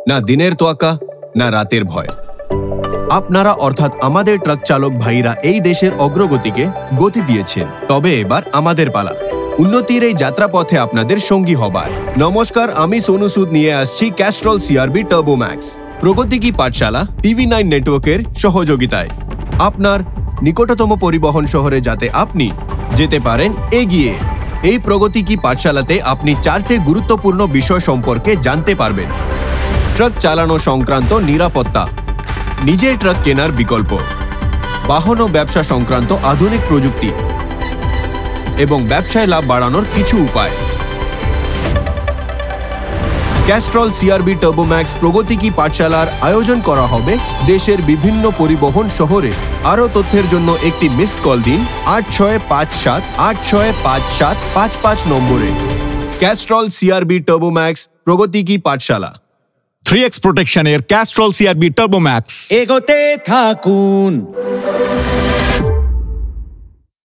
না দিনের তোয়াক্কা, না রাতের ভয়। আপনারা অর্থাৎ আমাদের ট্রাক চালক ভাইরা এই দেশের অগ্রগতিকে গতি দিয়েছেন। তবে এবার আমাদের পালা উন্নতির এই যাত্রাপথে আপনাদের সঙ্গী হবার। নমস্কার, আমি সোনু সুদ নিয়ে আসছি ক্যাস্ট্রল সিআরবি টার্বো ম্যাক্স প্রগতি কি পাঠশালা TV9 নেটওয়ার্কের সহযোগিতায় আপনার নিকটতম পরিবহন শহরে যাতে আপনি যেতে পারেন এগিয়ে। এই প্রগতি কি পাঠশালাতে আপনি 4টে গুরুত্বপূর্ণ বিষয় সম্পর্কে জানতে পারবেন। ট্রাক চালানো সংক্রান্ত নিরাপত্তা, নিজের ট্রাক কেনার বিকল্প, বাহন ও ব্যবসা সংক্রান্ত আধুনিক প্রযুক্তি এবং ব্যবসায় লাভ বাড়ানোর কিছু উপায়। ক্যাস্ট্রল সিআরবি টার্বো ম্যাক্স প্রগতি কি পাঠশালার আয়োজন করা হবে দেশের বিভিন্ন পরিবহন শহরে। আরও তথ্যের জন্য একটি মিসড কল দিন 8657 নম্বরে। ক্যাস্ট্রল সিআরবি টার্বো ম্যাক্স প্রগতি কি পাঠশালা। 3x প্রোটেকশনের ক্যাস্ট্রল সিআরবি টার্বো ম্যাক্স। এগোতে থাকুন।